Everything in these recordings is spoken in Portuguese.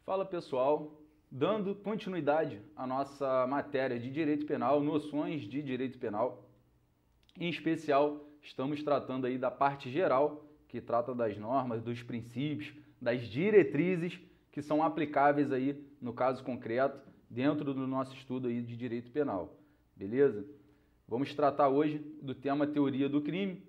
Fala pessoal, dando continuidade à nossa matéria de Direito Penal, noções de Direito Penal. Em especial, estamos tratando aí da parte geral, que trata das normas, dos princípios, das diretrizes que são aplicáveis aí no caso concreto, dentro do nosso estudo aí de Direito Penal. Beleza? Vamos tratar hoje do tema teoria do crime.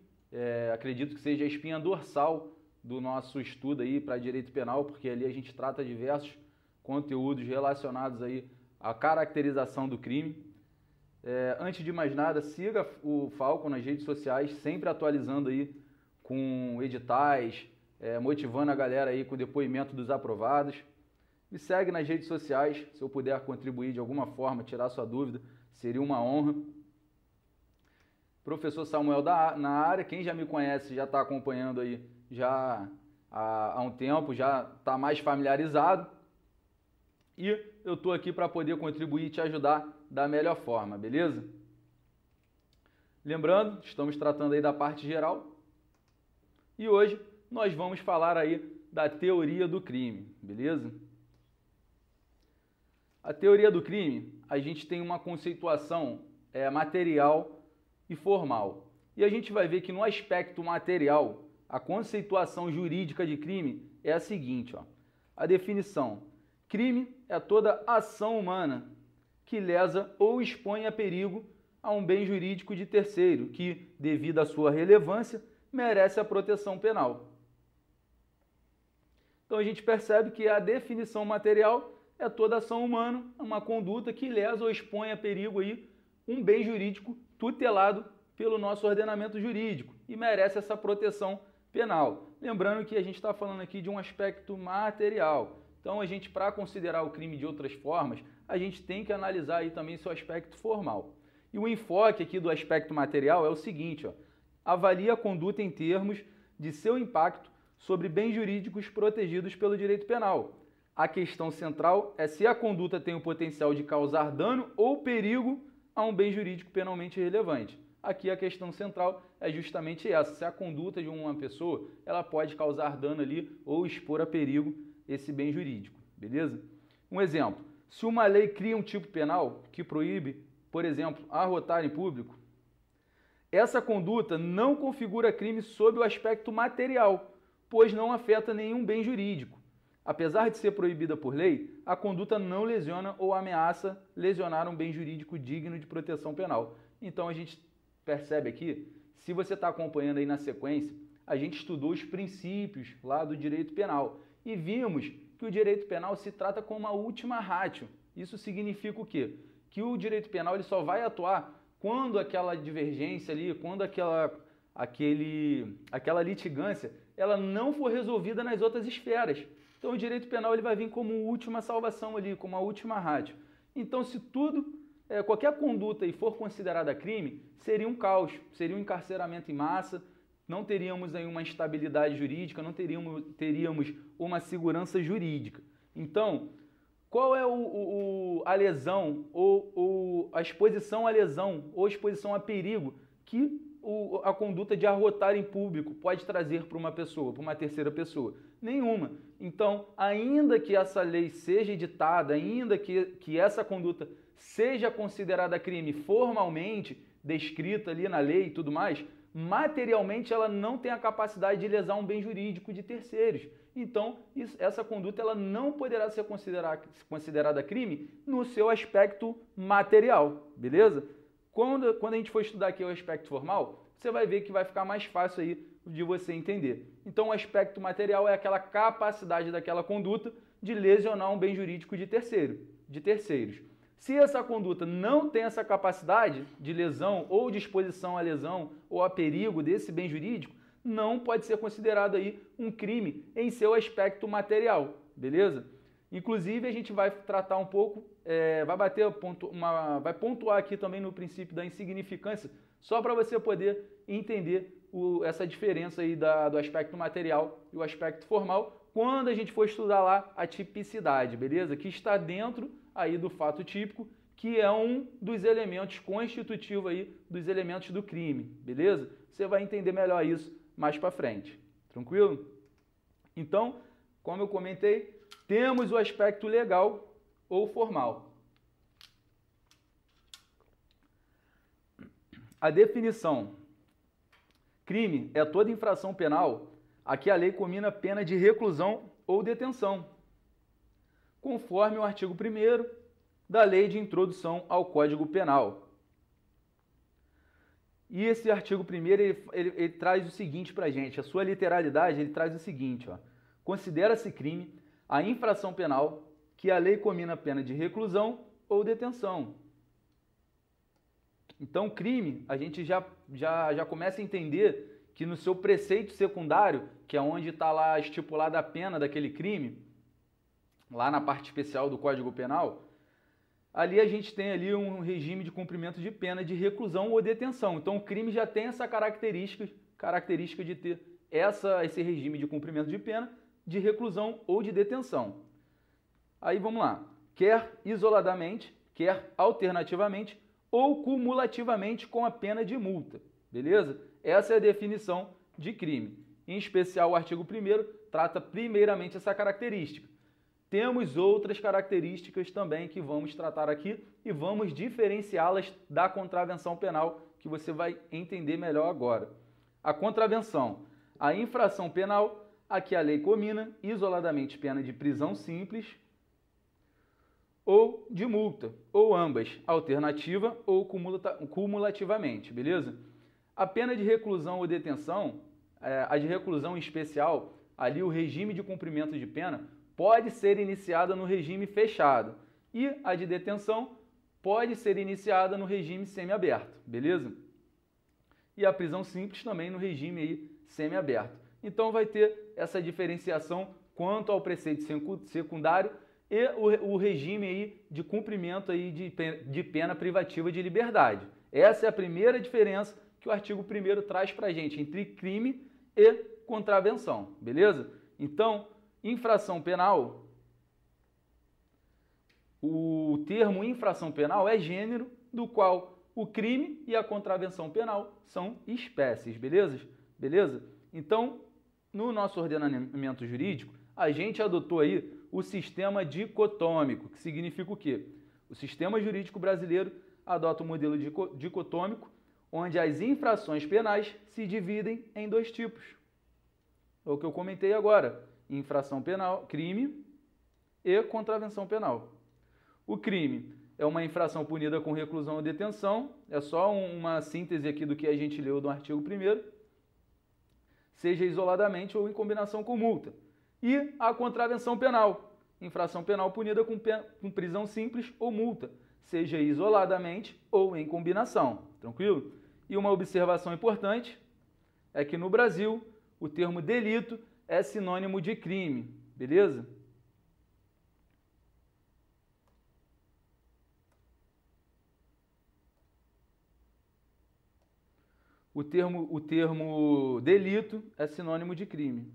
Acredito que seja a espinha dorsal do nosso estudo aí para Direito Penal, porque ali a gente trata diversos conteúdos relacionados aí à caracterização do crime. Antes de mais nada, siga o Falcon nas redes sociais, sempre atualizando aí com editais, motivando a galera aí com o depoimento dos aprovados. Me segue nas redes sociais, se eu puder contribuir de alguma forma, tirar sua dúvida, seria uma honra. Professor Samuel na área, quem já me conhece já está acompanhando aí já há um tempo, já está mais familiarizado. E eu estou aqui para poder contribuir e te ajudar da melhor forma, beleza? Lembrando, estamos tratando aí da parte geral. E hoje nós vamos falar aí da teoria do crime, beleza? A teoria do crime, a gente tem uma conceituação material e formal. E a gente vai ver que no aspecto material, a conceituação jurídica de crime é a seguinte, ó. A definição: crime é toda ação humana que lesa ou expõe a perigo a um bem jurídico de terceiro, que, devido à sua relevância, merece a proteção penal. Então a gente percebe que a definição material é toda ação humana, uma conduta que lesa ou expõe a perigo aí um bem jurídico tutelado pelo nosso ordenamento jurídico e merece essa proteção penal. Lembrando que a gente está falando aqui de um aspecto material. Então a gente, para considerar o crime de outras formas, a gente tem que analisar aí também seu aspecto formal. E o enfoque aqui do aspecto material é o seguinte, ó: avalia a conduta em termos de seu impacto sobre bens jurídicos protegidos pelo direito penal. A questão central é se a conduta tem o potencial de causar dano ou perigo a um bem jurídico penalmente relevante. Aqui a questão central é justamente essa: se a conduta de uma pessoa ela pode causar dano ali ou expor a perigo esse bem jurídico, beleza? Um exemplo: se uma lei cria um tipo penal que proíbe, por exemplo, arrotar em público, essa conduta não configura crime sob o aspecto material, pois não afeta nenhum bem jurídico. Apesar de ser proibida por lei, a conduta não lesiona ou ameaça lesionar um bem jurídico digno de proteção penal. Então a gente percebe aqui, se você está acompanhando aí na sequência, a gente estudou os princípios lá do direito penal e vimos que o direito penal se trata como uma última ratio. Isso significa o quê? Que o direito penal ele só vai atuar quando aquela divergência ali, quando aquela litigância, ela não for resolvida nas outras esferas. Então o direito penal ele vai vir como última salvação ali, como a última ratio. Então se qualquer conduta aí for considerada crime, seria um caos, seria um encarceramento em massa, não teríamos aí uma estabilidade jurídica, não teríamos uma segurança jurídica. Então, qual é a lesão ou a exposição à lesão ou exposição a perigo que a conduta de arrotar em público pode trazer para uma pessoa, para uma terceira pessoa? Nenhuma. Então, ainda que essa lei seja editada, ainda que essa conduta seja considerada crime formalmente, descrita ali na lei e tudo mais, materialmente ela não tem a capacidade de lesar um bem jurídico de terceiros. Então, essa conduta ela não poderá ser considerada crime no seu aspecto material, beleza? Quando a gente for estudar aqui o aspecto formal, você vai ver que vai ficar mais fácil aí de você entender. Então, o aspecto material é aquela capacidade daquela conduta de lesionar um bem jurídico de terceiros. Se essa conduta não tem essa capacidade de lesão ou de exposição à lesão ou a perigo desse bem jurídico, não pode ser considerado aí um crime em seu aspecto material, beleza? Inclusive a gente vai tratar um pouco, vai pontuar aqui também no princípio da insignificância, só para você poder entender essa diferença aí do aspecto material e o aspecto formal, quando a gente for estudar lá a tipicidade, beleza? Que está dentro aí do fato típico, que é um dos elementos constitutivos aí dos elementos do crime, beleza? Você vai entender melhor isso mais para frente, tranquilo? Então, como eu comentei, Temos o aspecto legal ou formal. A definição. Crime é toda infração penal a que a lei comina pena de reclusão ou detenção, conforme o artigo 1º da Lei de Introdução ao Código Penal. E esse artigo 1º, ele traz o seguinte para a gente, a sua literalidade, ele traz o seguinte, ó, considera-se crime a infração penal que a lei comina pena de reclusão ou detenção. Então, crime, a gente já começa a entender que no seu preceito secundário, que é onde está lá estipulada a pena daquele crime, lá na parte especial do Código Penal, ali a gente tem ali um regime de cumprimento de pena de reclusão ou detenção. Então, o crime já tem essa característica de ter esse regime de cumprimento de pena de reclusão ou de detenção. Aí vamos lá. Quer isoladamente, quer alternativamente ou cumulativamente com a pena de multa. Beleza? Essa é a definição de crime. Em especial, o artigo 1º trata primeiramente essa característica. Temos outras características também que vamos tratar aqui e vamos diferenciá-las da contravenção penal, que você vai entender melhor agora. A contravenção, a infração penal a que a lei comina isoladamente pena de prisão simples ou de multa, ou ambas, alternativa ou cumulativamente, beleza? A pena de reclusão ou detenção, a de reclusão em especial, ali o regime de cumprimento de pena, pode ser iniciada no regime fechado e a de detenção pode ser iniciada no regime semiaberto, beleza? E a prisão simples também no regime aí semiaberto. Então vai ter essa diferenciação quanto ao preceito secundário e o regime aí de cumprimento aí de pena privativa de liberdade. Essa é a primeira diferença que o artigo 1º traz para a gente entre crime e contravenção, beleza? Então, infração penal, o termo infração penal é gênero do qual o crime e a contravenção penal são espécies, beleza? Então, no nosso ordenamento jurídico, a gente adotou aí o sistema dicotômico, que significa o quê? O sistema jurídico brasileiro adota o modelo dicotômico, onde as infrações penais se dividem em dois tipos. É o que eu comentei agora. Infração penal, crime e contravenção penal. O crime é uma infração punida com reclusão ou detenção, é só uma síntese aqui do que a gente leu do artigo 1º, seja isoladamente ou em combinação com multa. E a contravenção penal, infração penal punida com prisão simples ou multa, seja isoladamente ou em combinação, tranquilo? E uma observação importante é que no Brasil o termo delito é sinônimo de crime, beleza? O termo delito é sinônimo de crime.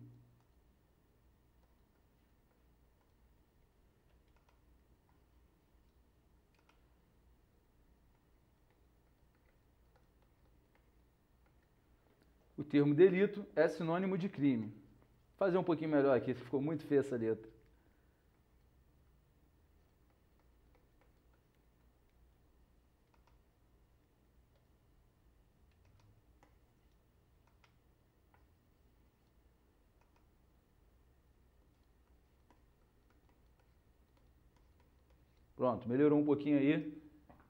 O termo delito é sinônimo de crime. Vou fazer um pouquinho melhor aqui, ficou muito feia essa letra. Pronto, melhorou um pouquinho aí,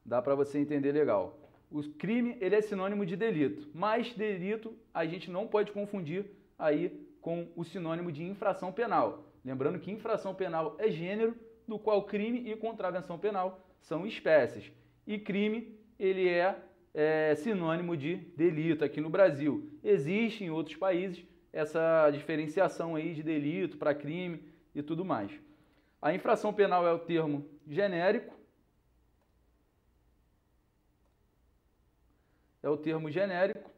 dá para você entender legal. O crime, ele é sinônimo de delito, mas delito a gente não pode confundir aí com o sinônimo de infração penal. Lembrando que infração penal é gênero, do qual crime e contravenção penal são espécies. E crime, ele é sinônimo de delito aqui no Brasil. Existe em outros países essa diferenciação aí de delito para crime e tudo mais. A infração penal é o termo genérico. É o termo genérico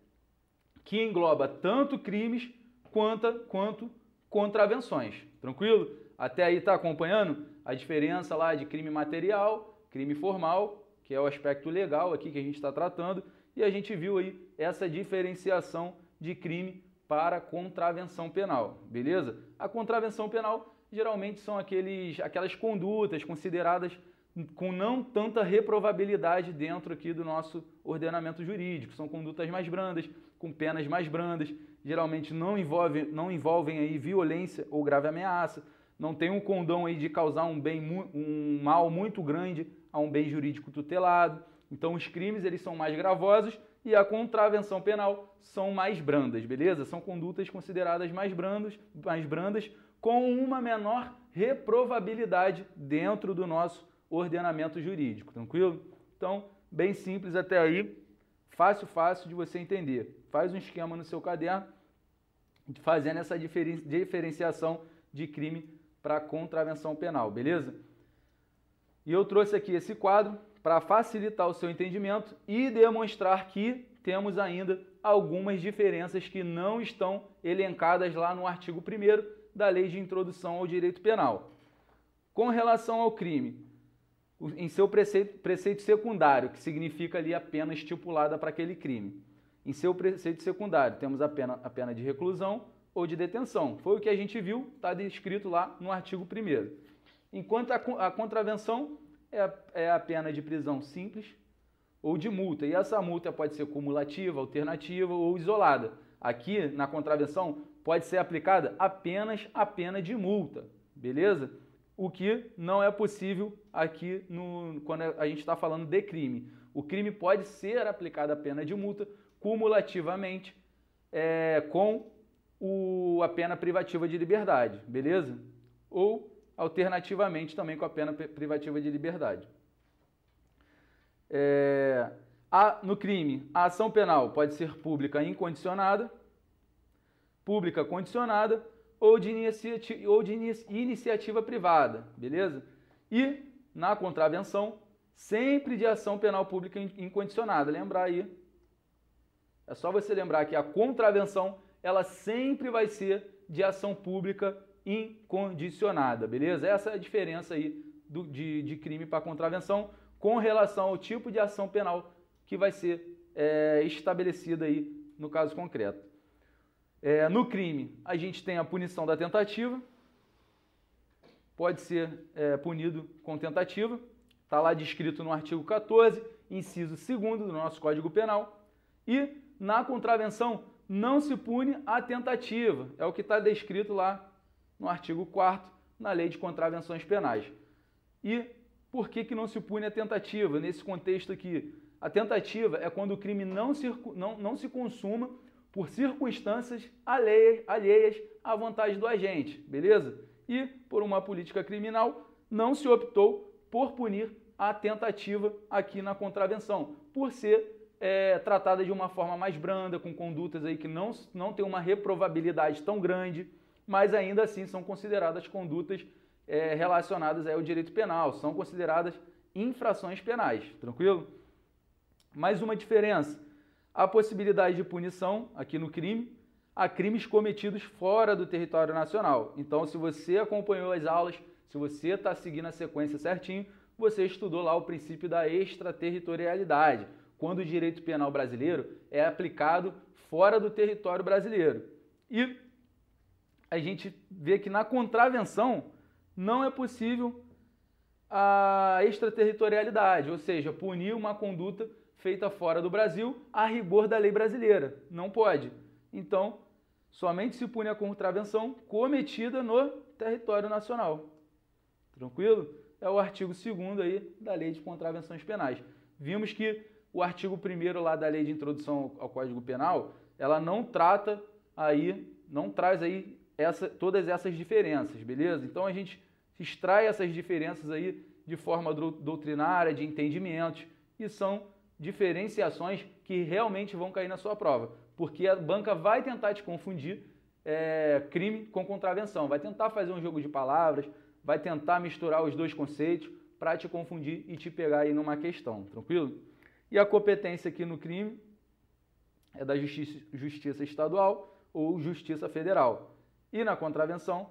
que engloba tanto crimes quanto contravenções. Tranquilo? Até aí está acompanhando a diferença lá de crime material, crime formal, que é o aspecto legal aqui que a gente está tratando, e a gente viu aí essa diferenciação de crime para contravenção penal, beleza? A contravenção penal geralmente são aquelas condutas consideradas com não tanta reprovabilidade dentro aqui do nosso ordenamento jurídico. São condutas mais brandas, com penas mais brandas, geralmente não envolvem aí violência ou grave ameaça, não tem um condão aí de causar um mal muito grande a um bem jurídico tutelado. Então os crimes eles são mais gravosos e a contravenção penal são mais brandas, beleza? São condutas consideradas mais brandas com uma menor reprovabilidade dentro do nosso ordenamento jurídico, tranquilo? Então, bem simples até aí, fácil de você entender. Faz um esquema no seu caderno, fazendo essa diferenciação de crime para contravenção penal, beleza? E eu trouxe aqui esse quadro para facilitar o seu entendimento e demonstrar que temos ainda algumas diferenças que não estão elencadas lá no artigo 1º da Lei de Introdução ao Direito Penal. Com relação ao crime, em seu preceito secundário, que significa ali a pena estipulada para aquele crime. Em seu preceito secundário, temos a pena de reclusão ou de detenção. Foi o que a gente viu, está descrito lá no artigo 1º. Enquanto a contravenção é a pena de prisão simples ou de multa. E essa multa pode ser cumulativa, alternativa ou isolada. Aqui, na contravenção, pode ser aplicada apenas a pena de multa, beleza? O que não é possível aqui quando a gente está falando de crime. O crime pode ser aplicada a pena de multa cumulativamente com a pena privativa de liberdade, beleza? Ou alternativamente também com a pena privativa de liberdade. No crime, a ação penal pode ser pública incondicionada, pública condicionada ou de iniciativa privada, beleza? E na contravenção, sempre de ação penal pública incondicionada. Lembrar aí, é só você lembrar que a contravenção, ela sempre vai ser de ação pública incondicionada, beleza? Essa é a diferença aí de crime para contravenção com relação ao tipo de ação penal que vai ser estabelecida aí no caso concreto. No crime, a gente tem a punição da tentativa, pode ser punido com tentativa, está lá descrito no artigo 14, inciso 2º do nosso Código Penal, e na contravenção não se pune a tentativa, é o que está descrito lá no artigo 4º, na Lei de Contravenções Penais. E por que não se pune a tentativa? Nesse contexto aqui, a tentativa é quando o crime não se consuma por circunstâncias alheias à vontade do agente, beleza? E por uma política criminal não se optou por punir a tentativa aqui na contravenção, por ser tratada de uma forma mais branda, com condutas aí que não tem uma reprovabilidade tão grande, mas ainda assim são consideradas condutas relacionadas aí ao direito penal, são consideradas infrações penais, tranquilo? Mais uma diferença, a possibilidade de punição aqui no crime a crimes cometidos fora do território nacional. Então, se você acompanhou as aulas, se você está seguindo a sequência certinho, você estudou lá o princípio da extraterritorialidade, quando o direito penal brasileiro é aplicado fora do território brasileiro. E a gente vê que na contravenção não é possível a extraterritorialidade, ou seja, punir uma conduta feita fora do Brasil a rigor da lei brasileira. Não pode. Então, somente se pune a contravenção cometida no território nacional. Tranquilo? É o artigo 2º aí da Lei de Contravenções Penais. Vimos que o artigo 1º lá da Lei de Introdução ao Código Penal, ela não traz aí todas essas diferenças, beleza? Então a gente extrai essas diferenças aí de forma doutrinária, de entendimentos, e são diferenciações que realmente vão cair na sua prova, porque a banca vai tentar te confundir crime com contravenção, vai tentar fazer um jogo de palavras, vai tentar misturar os dois conceitos para te confundir e te pegar aí numa questão, tranquilo? E a competência aqui no crime é da Justiça Estadual ou Justiça Federal. E na contravenção,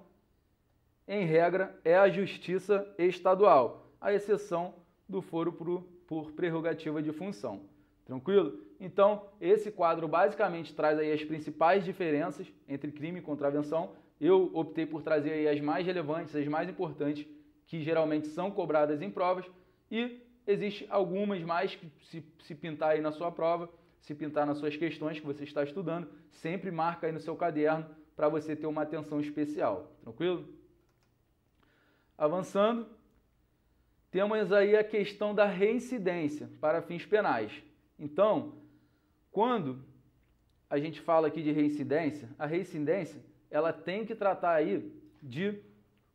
em regra, é a Justiça Estadual, à exceção do foro por prerrogativa de função. Tranquilo? Então, esse quadro basicamente traz aí as principais diferenças entre crime e contravenção. Eu optei por trazer aí as mais relevantes, as mais importantes, que geralmente são cobradas em provas, e existe algumas mais que se pintar aí na sua prova, se pintar nas suas questões que você está estudando, sempre marca aí no seu caderno para você ter uma atenção especial. Tranquilo? Avançando, temos aí a questão da reincidência para fins penais. Então, quando a gente fala aqui de reincidência, a reincidência ela tem que tratar aí de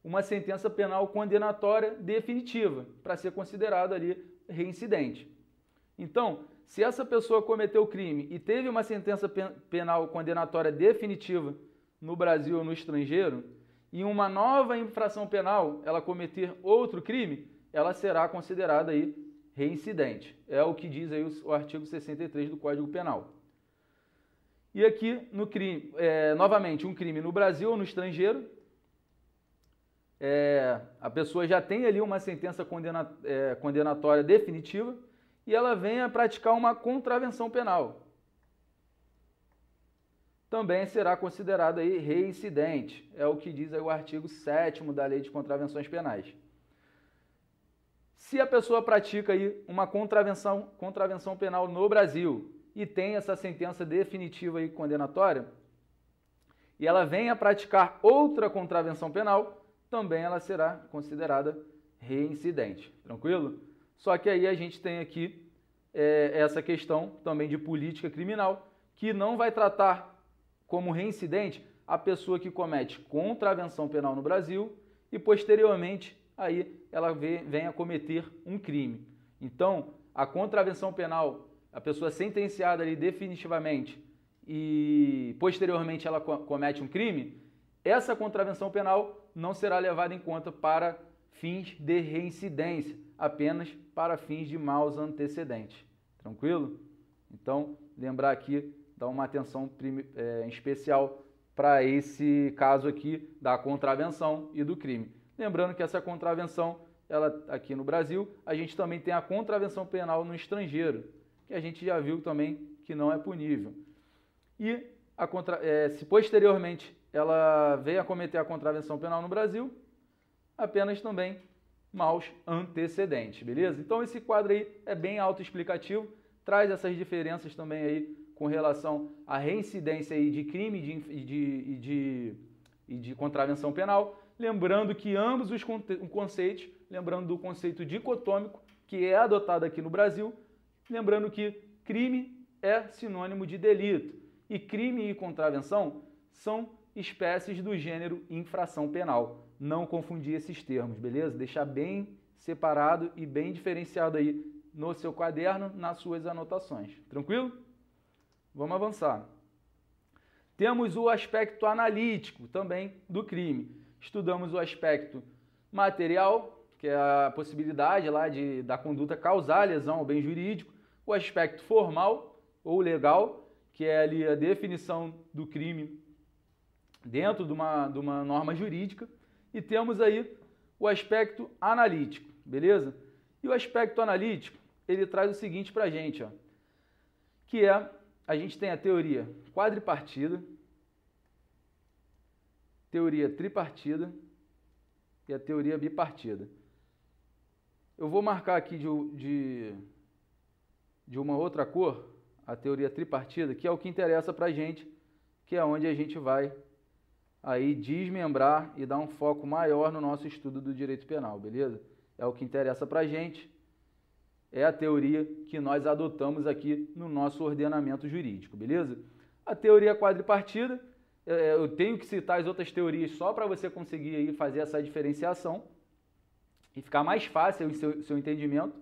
uma sentença penal condenatória definitiva para ser considerada ali reincidente. Então, se essa pessoa cometeu o crime e teve uma sentença penal condenatória definitiva no Brasil ou no estrangeiro, e uma nova infração penal ela cometer outro crime, ela será considerada aí reincidente. É o que diz aí o artigo 63 do Código Penal. E aqui, no crime, novamente, um crime no Brasil ou no estrangeiro, a pessoa já tem ali uma sentença condenatória definitiva e ela vem a praticar uma contravenção penal. Também será considerada aí reincidente. É o que diz aí o artigo 7º da Lei de Contravenções Penais. Se a pessoa pratica aí uma contravenção penal no Brasil e tem essa sentença definitiva aí condenatória, e ela vem a praticar outra contravenção penal, também ela será considerada reincidente. Tranquilo? Só que aí a gente tem aqui essa questão também de política criminal, que não vai tratar como reincidente a pessoa que comete contravenção penal no Brasil e posteriormente aí ela vem a cometer um crime. Então, a contravenção penal, a pessoa sentenciada ali definitivamente e posteriormente ela comete um crime, essa contravenção penal não será levada em conta para fins de reincidência, apenas para fins de maus antecedentes. Tranquilo? Então, lembrar aqui, dar uma atenção especial para esse caso aqui da contravenção e do crime. Lembrando que essa contravenção, ela aqui no Brasil, a gente também tem a contravenção penal no estrangeiro, que a gente já viu também que não é punível. E se posteriormente ela veio a cometer a contravenção penal no Brasil, apenas também maus antecedentes, beleza? Então esse quadro aí é bem autoexplicativo, traz essas diferenças também aí com relação à reincidência aí de crime e de contravenção penal, lembrando que ambos os conceitos, lembrando do conceito dicotômico, que é adotado aqui no Brasil, lembrando que crime é sinônimo de delito e crime e contravenção são espécies do gênero infração penal. Não confundir esses termos, beleza? Deixar bem separado e bem diferenciado aí no seu caderno, nas suas anotações. Tranquilo? Vamos avançar. Temos o aspecto analítico também do crime. Estudamos o aspecto material, que é a possibilidade lá da conduta causar lesão ao bem jurídico. O aspecto formal ou legal, que é ali a definição do crime dentro de uma norma jurídica. E temos aí o aspecto analítico, beleza? E o aspecto analítico, ele traz o seguinte para a gente, ó, que a gente tem a teoria quadripartida, teoria tripartida e a teoria bipartida. Eu vou marcar aqui de uma outra cor a teoria tripartida, que é o que interessa para a gente, que é onde a gente vai aí desmembrar e dar um foco maior no nosso estudo do direito penal, beleza? É o que interessa para a gente, é a teoria que nós adotamos aqui no nosso ordenamento jurídico, beleza? A teoria quadripartida, eu tenho que citar as outras teorias só para você conseguir aí fazer essa diferenciação e ficar mais fácil o seu entendimento.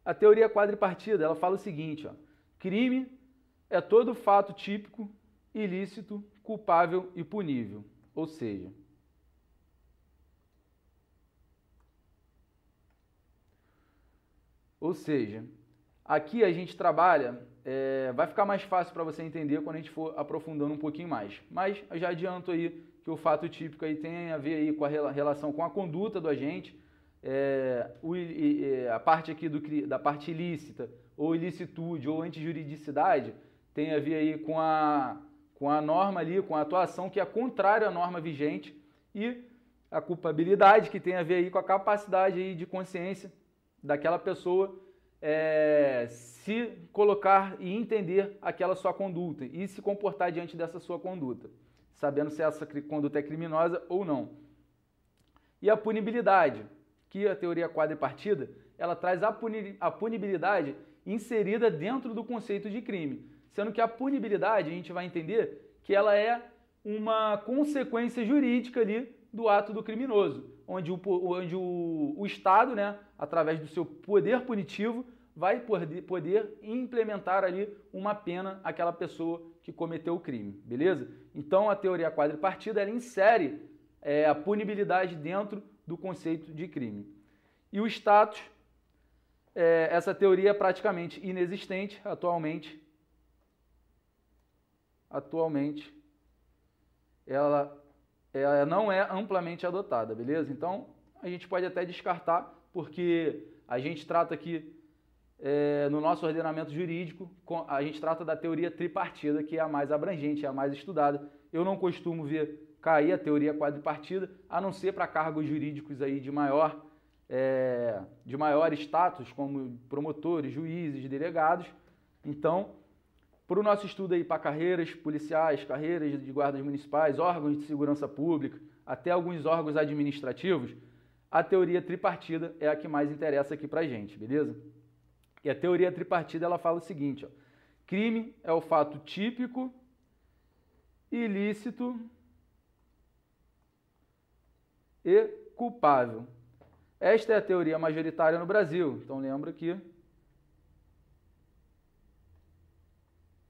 A teoria quadripartida, ela fala o seguinte, ó, crime é todo fato típico, ilícito, culpável e punível. Ou seja, aqui a gente trabalha, vai ficar mais fácil para você entender quando a gente for aprofundando um pouquinho mais. Mas eu já adianto aí que o fato típico aí tem a ver aí com a relação com a conduta do agente, a parte aqui da parte ilícita, ou ilicitude, ou antijuridicidade, tem a ver aí com a norma ali, com a atuação que é contrária à norma vigente, e a culpabilidade, que tem a ver aí com a capacidade aí de consciência daquela pessoa se colocar e entender aquela sua conduta e se comportar diante dessa sua conduta, sabendo se essa conduta é criminosa ou não. E a punibilidade, que a teoria quadripartida, ela traz a punibilidade inserida dentro do conceito de crime, sendo que a punibilidade, a gente vai entender que ela é uma consequência jurídica ali do ato do criminoso, onde o Estado, né, através do seu poder punitivo, vai poder implementar ali uma pena àquela pessoa que cometeu o crime, beleza? Então a teoria quadripartida, ela insere a punibilidade dentro do conceito de crime. E o status, essa teoria é praticamente inexistente atualmente. Ela não é amplamente adotada, beleza? Então, a gente pode até descartar, porque a gente trata aqui, no nosso ordenamento jurídico, a gente trata da teoria tripartida, que é a mais abrangente, é a mais estudada. Eu não costumo ver cair a teoria quadripartida, a não ser para cargos jurídicos aí de maior status, como promotores, juízes, delegados. Então, para o nosso estudo aí para carreiras policiais, carreiras de guardas municipais, órgãos de segurança pública, até alguns órgãos administrativos, a teoria tripartida é a que mais interessa aqui para a gente, beleza? E a teoria tripartida, ela fala o seguinte, ó, crime é o fato típico, ilícito e culpável. Esta é a teoria majoritária no Brasil, então lembra que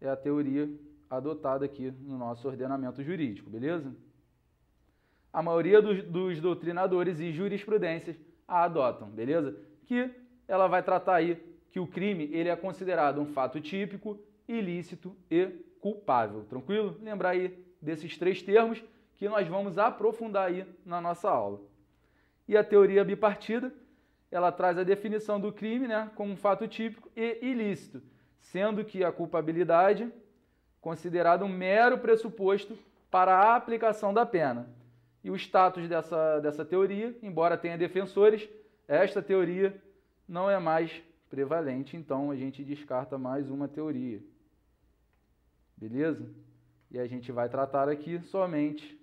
é a teoria adotada aqui no nosso ordenamento jurídico, beleza? A maioria dos doutrinadores e jurisprudências a adotam, beleza? Que ela vai tratar aí que o crime ele é considerado um fato típico, ilícito e culpável, tranquilo? Lembrar aí desses três termos que nós vamos aprofundar aí na nossa aula. E a teoria bipartida, ela traz a definição do crime, né, como um fato típico e ilícito, sendo que a culpabilidade considerada um mero pressuposto para a aplicação da pena. E o status dessa teoria, embora tenha defensores, esta teoria não é mais prevalente, então a gente descarta mais uma teoria. Beleza? E a gente vai tratar aqui somente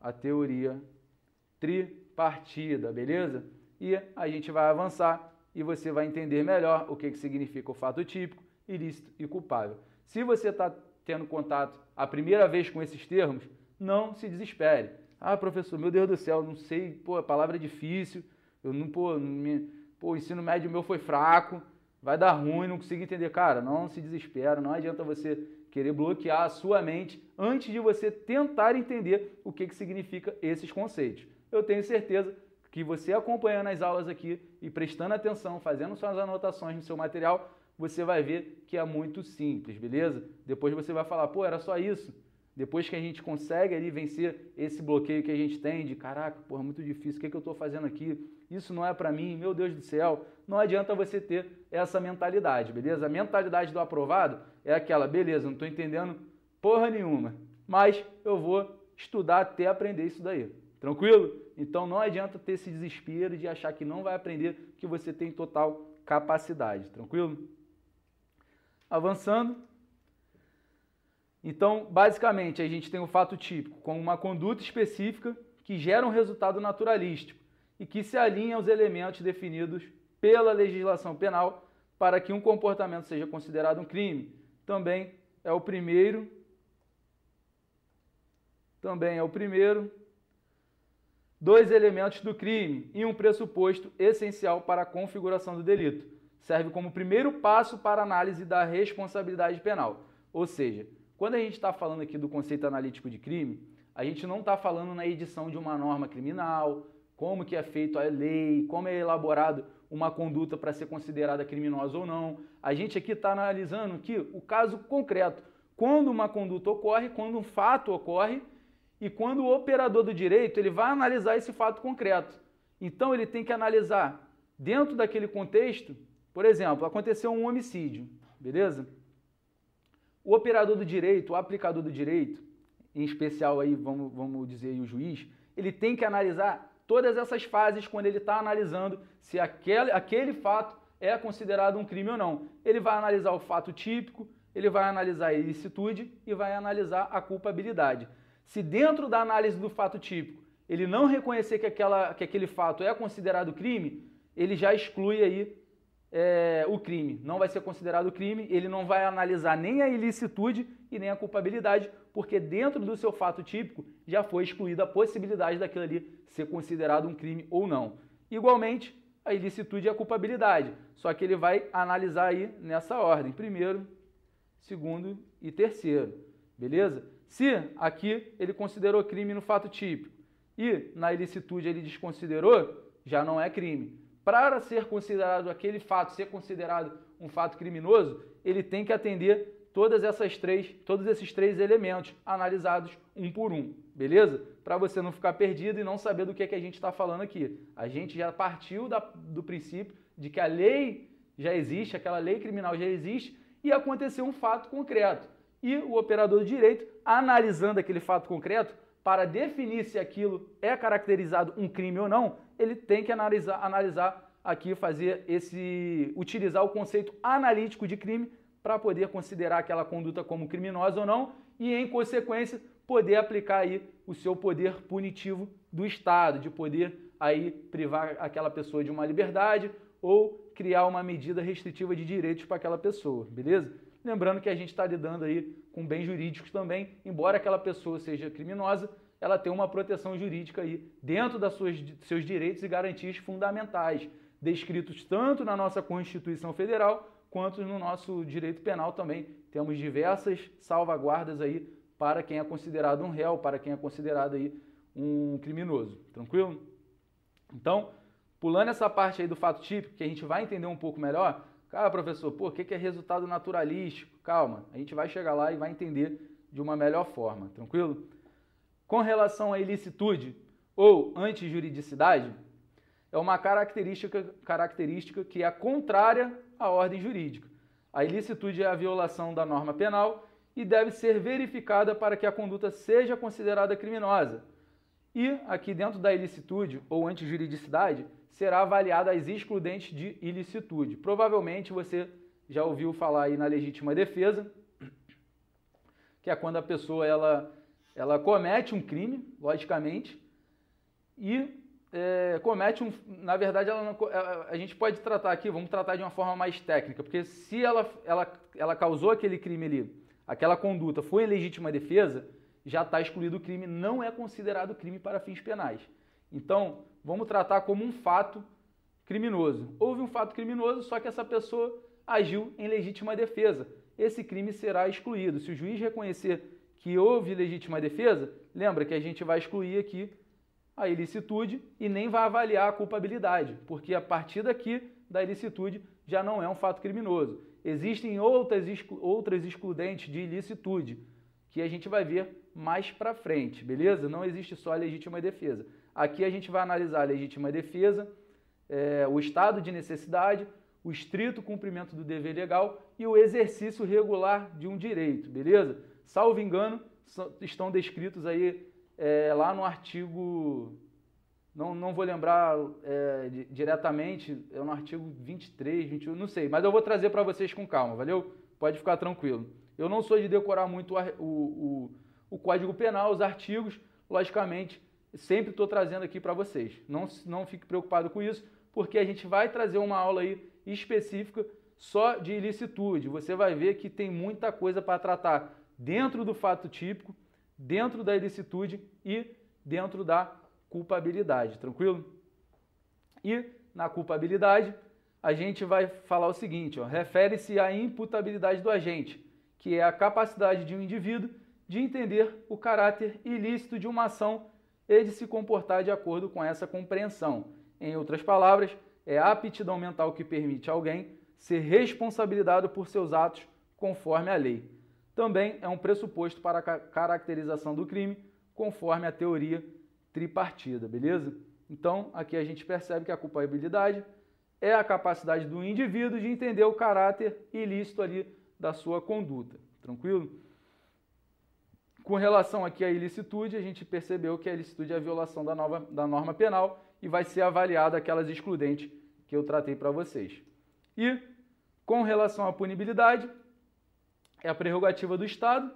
a teoria tripartida, beleza? E a gente vai avançar e você vai entender melhor o que significa o fato típico, ilícito e culpável. Se você está tendo contato a primeira vez com esses termos, não se desespere. Ah, professor, meu Deus do céu, não sei, pô, a palavra é difícil, eu não, o ensino médio meu foi fraco, vai dar ruim, não consigo entender. Cara, não se desespera, não adianta você querer bloquear a sua mente antes de você tentar entender o que significa esses conceitos. Eu tenho certeza que você acompanhando as aulas aqui e prestando atenção, fazendo suas anotações no seu material, você vai ver que é muito simples, beleza? Depois você vai falar, pô, era só isso? Depois que a gente consegue ali vencer esse bloqueio que a gente tem de, caraca, porra, muito difícil, o que eu estou fazendo aqui? Isso não é para mim, meu Deus do céu. Não adianta você ter essa mentalidade, beleza? A mentalidade do aprovado é aquela, beleza, não estou entendendo porra nenhuma, mas eu vou estudar até aprender isso daí, tranquilo? Então não adianta ter esse desespero de achar que não vai aprender, que você tem total capacidade, tranquilo? Avançando. Então, basicamente, a gente tem o fato típico como uma conduta específica que gera um resultado naturalístico e que se alinha aos elementos definidos pela legislação penal para que um comportamento seja considerado um crime. Também é o primeiro dois elementos do crime e um pressuposto essencial para a configuração do delito. Serve como primeiro passo para a análise da responsabilidade penal. Ou seja, quando a gente está falando aqui do conceito analítico de crime, a gente não está falando na edição de uma norma criminal, como que é feito a lei, como é elaborado uma conduta para ser considerada criminosa ou não. A gente aqui está analisando aqui o caso concreto, quando uma conduta ocorre, quando um fato ocorre e quando o operador do direito ele vai analisar esse fato concreto. Então ele tem que analisar dentro daquele contexto, por exemplo, aconteceu um homicídio, beleza? O operador do direito, o aplicador do direito, em especial aí, vamos dizer aí, o juiz, ele tem que analisar todas essas fases quando ele está analisando se aquele fato é considerado um crime ou não. Ele vai analisar o fato típico, ele vai analisar a ilicitude e vai analisar a culpabilidade. Se dentro da análise do fato típico ele não reconhecer que aquele fato é considerado crime, ele já exclui aí o crime. Não vai ser considerado crime, ele não vai analisar nem a ilicitude e nem a culpabilidade, porque dentro do seu fato típico já foi excluída a possibilidade daquilo ali ser considerado um crime ou não. Igualmente, a ilicitude e a culpabilidade, só que ele vai analisar aí nessa ordem, primeiro, segundo e terceiro, beleza? Se aqui ele considerou crime no fato típico e na ilicitude ele desconsiderou, já não é crime. Para ser considerado aquele fato, ser considerado um fato criminoso, ele tem que atender todos esses três elementos analisados um por um, beleza? Para você não ficar perdido e não saber do que a gente está falando aqui. A gente já partiu do princípio de que a lei já existe, aquela lei criminal já existe, e aconteceu um fato concreto. E o operador do direito, analisando aquele fato concreto, para definir se aquilo é caracterizado um crime ou não, ele tem que analisar aqui, utilizar o conceito analítico de crime para poder considerar aquela conduta como criminosa ou não e, em consequência, poder aplicar aí o seu poder punitivo do Estado, de poder aí privar aquela pessoa de uma liberdade ou criar uma medida restritiva de direitos para aquela pessoa, beleza? Lembrando que a gente está lidando aí com bens jurídicos também, embora aquela pessoa seja criminosa, ela tem uma proteção jurídica aí dentro dos seus direitos e garantias fundamentais, descritos tanto na nossa Constituição Federal quanto no nosso direito penal também. Temos diversas salvaguardas aí para quem é considerado um réu, para quem é considerado aí um criminoso, tranquilo? Então, pulando essa parte aí do fato típico, que a gente vai entender um pouco melhor. Cara, professor, o que é resultado naturalístico? Calma, a gente vai chegar lá e vai entender de uma melhor forma, tranquilo? Com relação à ilicitude ou antijuridicidade, é uma característica que é contrária à ordem jurídica. A ilicitude é a violação da norma penal e deve ser verificada para que a conduta seja considerada criminosa. E aqui dentro da ilicitude ou antijuridicidade, será avaliada as excludentes de ilicitude. Provavelmente você já ouviu falar aí na legítima defesa, que é quando a pessoa ela comete um crime, logicamente, e na verdade, a gente pode tratar aqui, vamos tratar de uma forma mais técnica, porque se ela causou aquele crime ali, aquela conduta foi em legítima defesa, já está excluído o crime, não é considerado crime para fins penais. Então, vamos tratar como um fato criminoso. Houve um fato criminoso, só que essa pessoa agiu em legítima defesa. Esse crime será excluído. Se o juiz reconhecer que houve legítima defesa, lembra que a gente vai excluir aqui a ilicitude e nem vai avaliar a culpabilidade, porque a partir daqui da ilicitude já não é um fato criminoso. Existem outras excludentes de ilicitude, que a gente vai ver mais para frente, beleza? Não existe só a legítima defesa. Aqui a gente vai analisar a legítima defesa, o estado de necessidade, o estrito cumprimento do dever legal e o exercício regular de um direito, beleza? Salvo engano, estão descritos aí lá no artigo, não vou lembrar diretamente, é no artigo 23, 21, não sei, mas eu vou trazer para vocês com calma, valeu? Pode ficar tranquilo. Eu não sou de decorar muito o Código Penal, os artigos, logicamente, sempre estou trazendo aqui para vocês. Não fique preocupado com isso, porque a gente vai trazer uma aula aí específica só de ilicitude. Você vai ver que tem muita coisa para tratar dentro do fato típico, dentro da ilicitude e dentro da culpabilidade, tranquilo? E na culpabilidade, a gente vai falar o seguinte, refere-se à imputabilidade do agente, que é a capacidade de um indivíduo de entender o caráter ilícito de uma ação e de se comportar de acordo com essa compreensão. Em outras palavras, é a aptidão mental que permite a alguém ser responsabilizado por seus atos conforme a lei. Também é um pressuposto para a caracterização do crime conforme a teoria tripartida, beleza? Então, aqui a gente percebe que a culpabilidade é a capacidade do indivíduo de entender o caráter ilícito ali da sua conduta, tranquilo? Com relação aqui à ilicitude, a gente percebeu que a ilicitude é a violação da norma penal e vai ser avaliada aquelas excludentes que eu tratei para vocês. E, com relação à punibilidade, é a prerrogativa do Estado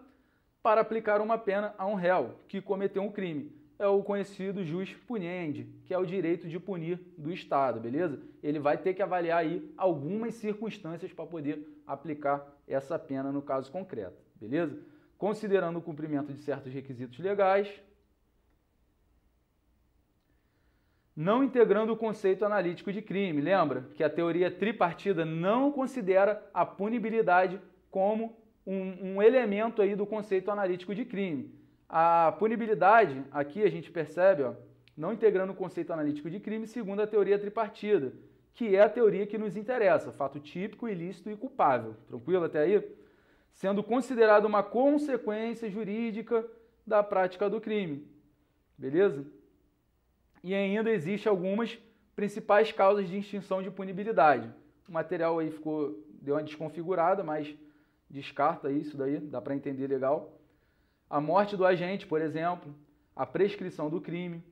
para aplicar uma pena a um réu que cometeu um crime. É o conhecido jus puniendi, que é o direito de punir do Estado, beleza? Ele vai ter que avaliar aí algumas circunstâncias para poder aplicar essa pena no caso concreto, beleza? Considerando o cumprimento de certos requisitos legais, não integrando o conceito analítico de crime. Lembra que a teoria tripartida não considera a punibilidade como um elemento aí do conceito analítico de crime. A punibilidade, aqui a gente percebe, ó, não integrando o conceito analítico de crime segundo a teoria tripartida, que é a teoria que nos interessa, fato típico, ilícito e culpável. Tranquilo até aí? Sendo considerado uma consequência jurídica da prática do crime. Beleza? E ainda existe algumas principais causas de extinção de punibilidade. O material aí deu uma desconfigurada, mas descarta isso daí, dá para entender legal. A morte do agente, por exemplo, a prescrição do crime,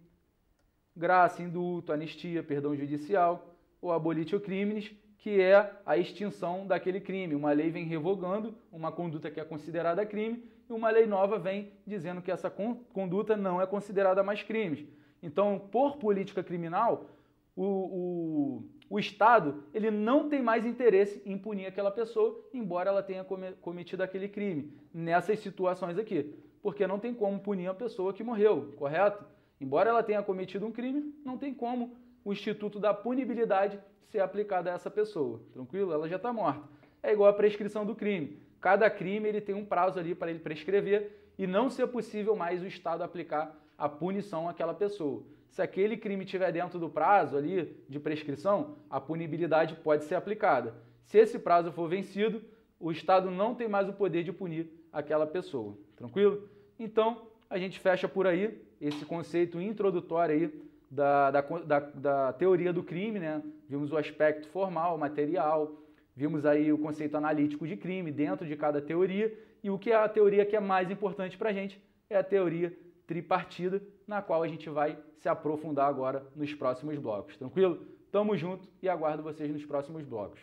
graça, indulto, anistia, perdão judicial, ou abolitio criminis, que é a extinção daquele crime. Uma lei vem revogando uma conduta que é considerada crime e uma lei nova vem dizendo que essa conduta não é considerada mais crime. Então, por política criminal, o Estado ele não tem mais interesse em punir aquela pessoa, embora ela tenha cometido aquele crime, nessas situações aqui. Porque não tem como punir a pessoa que morreu, correto? Embora ela tenha cometido um crime, não tem como o instituto da punibilidade ser aplicado a essa pessoa, tranquilo? Ela já está morta. É igual a prescrição do crime. Cada crime ele tem um prazo ali para ele prescrever e não ser possível mais o Estado aplicar a punição àquela pessoa. Se aquele crime estiver dentro do prazo ali de prescrição, a punibilidade pode ser aplicada. Se esse prazo for vencido, o Estado não tem mais o poder de punir aquela pessoa, tranquilo? Então, a gente fecha por aí esse conceito introdutório aí da teoria do crime, né? Vimos o aspecto formal, material, vimos aí o conceito analítico de crime dentro de cada teoria e o que é a teoria que é mais importante para a gente é a teoria tripartida, na qual a gente vai se aprofundar agora nos próximos blocos, tranquilo? Tamo junto e aguardo vocês nos próximos blocos.